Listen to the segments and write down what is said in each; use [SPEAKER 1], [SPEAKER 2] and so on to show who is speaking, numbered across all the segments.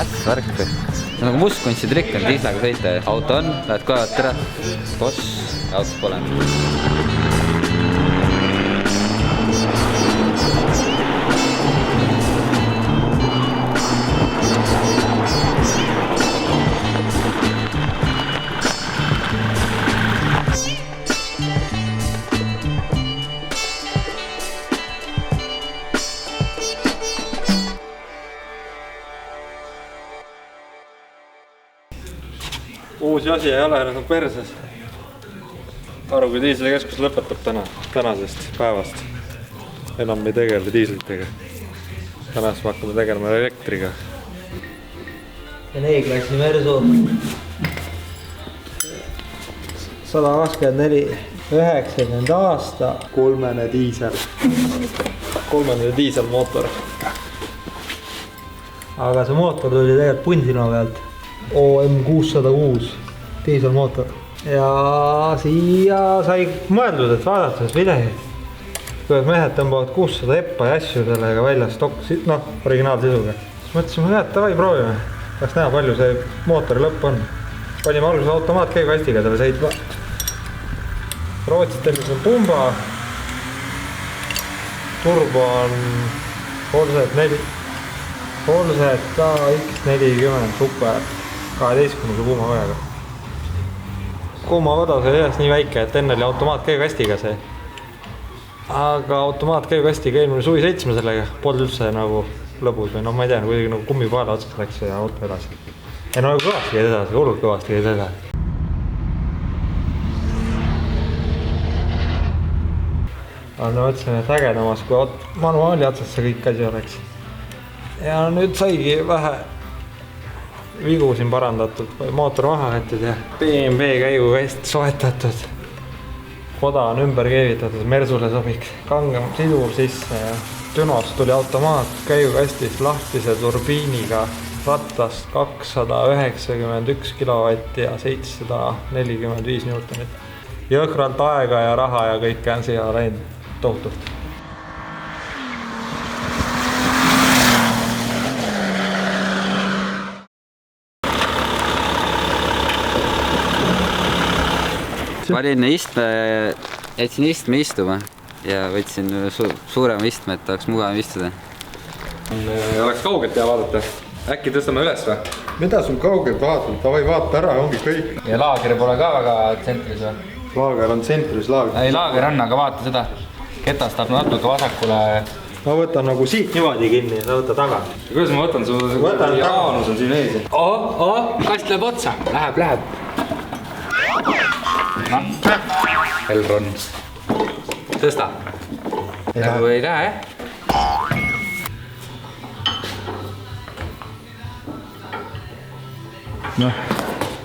[SPEAKER 1] Äts värk. See on nagu mustkunstitrikk on diislega sõita. Auto on, lähed kohe tere. Boss, autos pole.
[SPEAKER 2] Uusi asi ei ole enam perses. Aru, kui diislikeskus lõpetab tänasest päevast. Enam ei tegele diislitega. Tänast me hakkame tegelema elektriga.
[SPEAKER 3] See on E-klassi Mersu. 124, 90 aasta. Kolmene diiselmootor. Aga see mootor tuli tegelikult punnsina pealt. OM606 diiselmootor. Ja siia sai mõeldud, et vaadates videoid, kuidas mehed tõmbavad 600 eppa ja asju sellega välja originaalsisuga. Siis mõtlesime, et davai, proovime. Kas näha, palju see mootori lõpp on. Panime alguses automaatkäigukastiga selle sõitma. Rootsis tellis on pumba. Turbo on Polset X40 Super 12 kuumakojaga. Kuumakoda sai ühes nii väike, et enne oli automaatkäigukastiga see. Aga automaatkäigukastiga eelmine suvi sõitsime sellega. Polnud üldse nagu lõbus või ma ei tea, kuidagi nagu kummipaela otsast läks ja auto edasi. Ja nagu kõvasti käid edasi, hullult kõvasti käid edasi. Aga mõtlesin, et ägedamas, kui manuaali otsast see kõik asi oleks. Ja nüüd saigi vähe vigu siin parandatud, mootor maha võetud ja BMW käigukast soetatud. Koda on ümber keevitatud, Mersule sobiks kangem sidur sisse ja Dünost tuli automaat käigukastis lahtise turbiiniga rattast 291 kilovatti ja 745 newtonit. Jõhkralt aega ja raha ja kõike on siia läinud tohutult.
[SPEAKER 1] Valin jätsin istme istuma ja võtsin suurema istme, et oleks mugavam istuda.
[SPEAKER 2] Oleks kaugelt hea vaadata. Äkki tõstame üles või?
[SPEAKER 4] Mida sul kaugelt vaatad? Tavai vaata ära, ongi kõik.
[SPEAKER 1] Ja laager pole ka väga tsentris või?
[SPEAKER 4] Laager on tsentris laager.
[SPEAKER 1] Ei, laager on, aga vaata seda. Ketastab natuke vasakule.
[SPEAKER 3] Ma võtan nagu siit niimoodi kinni ja sa võtta taga.
[SPEAKER 2] Kuidas ma võtan? Jaanus on siin ees.
[SPEAKER 1] Kast läheb otsa. Läheb. Elron. Tõsta. Nagu ei lähe.
[SPEAKER 4] Noh,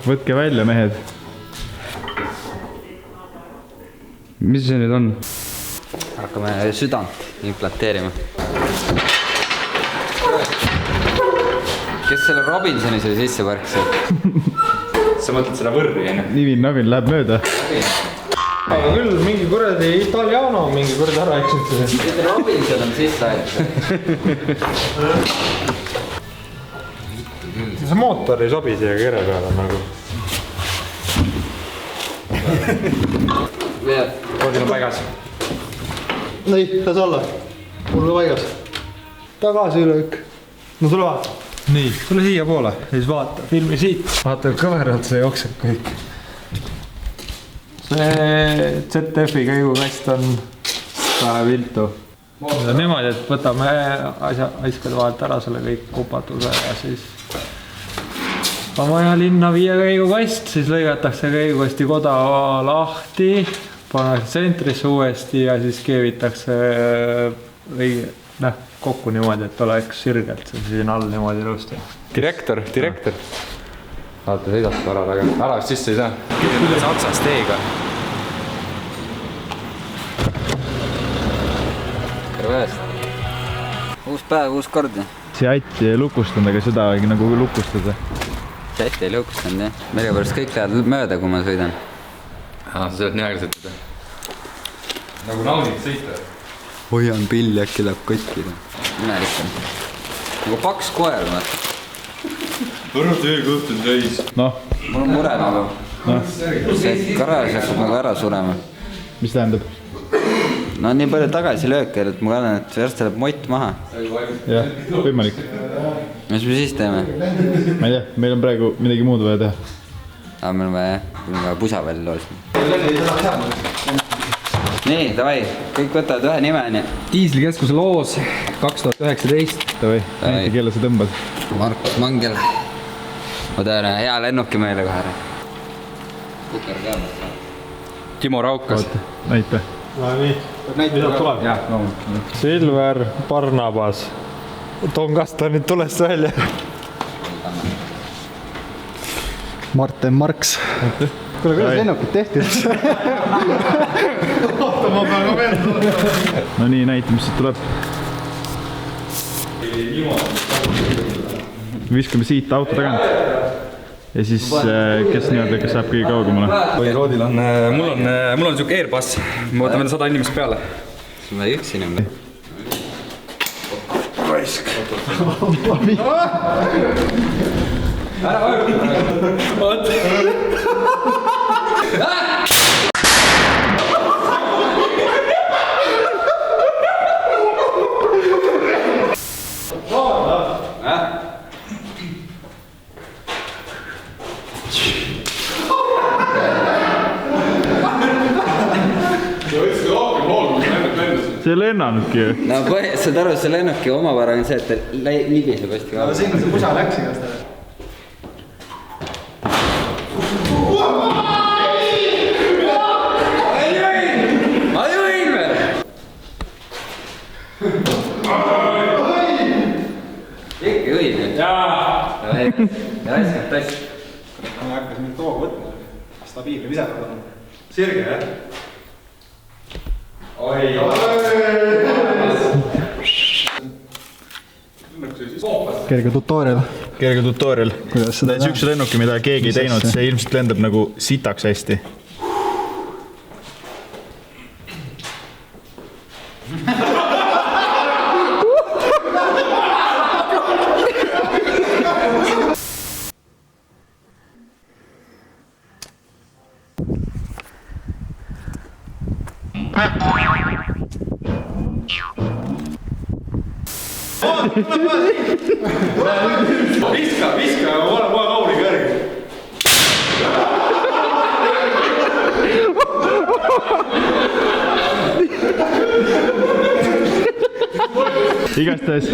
[SPEAKER 4] võtke välja, mehed. Mis see nüüd on?
[SPEAKER 1] Hakkame südant implanteerima. Kes selle Robinsoni sai sisse parkis?
[SPEAKER 2] Sa mõtled seda võrri, enne?
[SPEAKER 4] Nivin-navin läheb mööda.
[SPEAKER 3] Aga küll, mingi kuradi Italiano on mingi kuradi ära eksituse.
[SPEAKER 1] Mitte Robinson on sisse aetud.
[SPEAKER 3] See mootor ei sobi siia kere peale nagu.
[SPEAKER 2] Koodil on paigas.
[SPEAKER 3] Nii, las olla. Mul on paigas. Tagasi ülök. No tule vaata. Nii, tule siia poole. Ja siis vaata, filmi siit. Vaata, kõveralt see jookseb kõik. See ZF-i käigukast on vähe viltu. Niimoodi, et võtame aiskade vahelt ära selle kõik kupatuse ja siis on vaja linna viia käigukast, siis lõigatakse käigukasti koda lahti, pannakse tsentrisse uuesti ja siis keevitakse kokku niimoodi, et oleks sirgelt siin all niimoodi ilusti.
[SPEAKER 2] Direktor. Vaata, sõidab ära, aga ära vist sisse ei saa. Kuidas otsast teega?
[SPEAKER 1] Tere väest. Uus päev, uus kord.
[SPEAKER 4] See ätti ei lukustanud, aga seda ei nagu lukustada.
[SPEAKER 1] See ätti ei lukustanud, jah. Millepärast kõik lähevad mööda, kui ma sõidan.
[SPEAKER 2] Sa sõidad nii aeglaselt. Nagu naudid sõita.
[SPEAKER 1] Hoian pilli, äkki läheb kotkida. Mina rikkan. Nagu paks koer, vaata.
[SPEAKER 2] Võru töökoht on täis.
[SPEAKER 4] noh,
[SPEAKER 1] mul on mure nagu. See garaaž hakkab nagu ära surema.
[SPEAKER 4] mis tähendab?
[SPEAKER 1] No nii palju tagasilööke, et ma kardan, et varsti läheb mott maha.
[SPEAKER 4] jah, võimalik.
[SPEAKER 1] Mis me siis teeme?
[SPEAKER 4] ma ei tea, meil on praegu midagi muud vaja teha.
[SPEAKER 1] Aga meil on vaja pusa välja loosida. Nii, davai, kõik võtavad ühe nime.
[SPEAKER 5] Diislikeskuse loos 2019.
[SPEAKER 4] Davai, näita, kelle sa tõmbad.
[SPEAKER 1] Markus Mangel. Ma tean, hea lennuki meile kohe.
[SPEAKER 5] Timo Raukas.
[SPEAKER 4] näita.
[SPEAKER 3] no nii, mis sealt tuleb?
[SPEAKER 5] Jah, loomulikult.
[SPEAKER 3] Silver Barnabas. Toon Kastonid tulest välja.
[SPEAKER 6] Martin Marks. kuule, kuidas lennukid tehti?
[SPEAKER 4] no nii, näita, mis siit tuleb. viskame siit auto tagant. ja siis, kes nii-öelda, kes saab kõige kaugemale?
[SPEAKER 5] Oi, Roodil on, mul on siuke Airbus. Me võtame 100 inimest peale.
[SPEAKER 1] See on vaja üks inimene.
[SPEAKER 2] Raisk.
[SPEAKER 4] see ei lennanudki ju.
[SPEAKER 1] No saad aru, see lennuki omavara on see, et ta libiseb hästi kaua.
[SPEAKER 6] sinna see pusa läks igast.
[SPEAKER 1] Ma juhin veel! Ikka juhin nüüd. Jaa! Raiskab tass.
[SPEAKER 6] ma hakkas mind tooga võtma. Stabiilne visatada on. Sirge, jah? kerge tutorial.
[SPEAKER 4] kerge tutorial.
[SPEAKER 6] Kuidas seda
[SPEAKER 4] see on siukse lennuki, mida keegi ei teinud, see ilmselt lendab nagu sitaks hästi.
[SPEAKER 2] Viska, ma olen kohe Lauriga järgi.
[SPEAKER 4] igastahes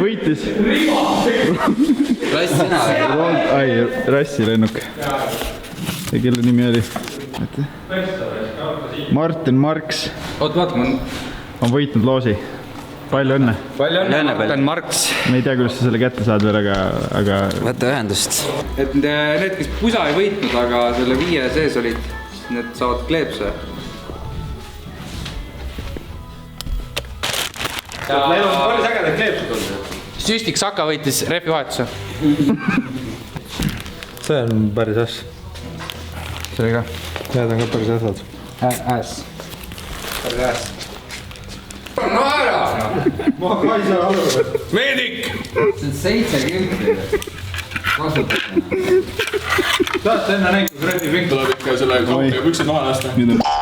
[SPEAKER 4] võitis.
[SPEAKER 1] Rass sina või?
[SPEAKER 4] ai, Rassi lennuk. ja kelle nimi oli? Martin Marks
[SPEAKER 5] Oot, vaata,
[SPEAKER 4] on võitnud loosi. palju õnne.
[SPEAKER 5] palju
[SPEAKER 1] Õnne
[SPEAKER 5] õnne,
[SPEAKER 1] palju.
[SPEAKER 5] Martin Marks.
[SPEAKER 4] me ei tea, kuidas sa selle kätte saad veel, aga
[SPEAKER 1] Võta ühendust.
[SPEAKER 5] Et need, kes pusa ei võitnud, aga selle 5 sees olid, need saavad kleepse.
[SPEAKER 2] Neil on päris ägedad kleepsud olnud.
[SPEAKER 5] Süstik Saka võitis rehvi vahetuse.
[SPEAKER 3] see on päris äss.
[SPEAKER 5] See oli ka.
[SPEAKER 3] Need on ka päris ässad.
[SPEAKER 5] Äss. Päris äss. No ära!
[SPEAKER 3] ma ei saa aru.
[SPEAKER 5] Meedik!
[SPEAKER 1] See on 70. Kasutada.
[SPEAKER 2] Tahate enne näinud, kui rehvi pink tuleb ikka selle püksid maha lasta?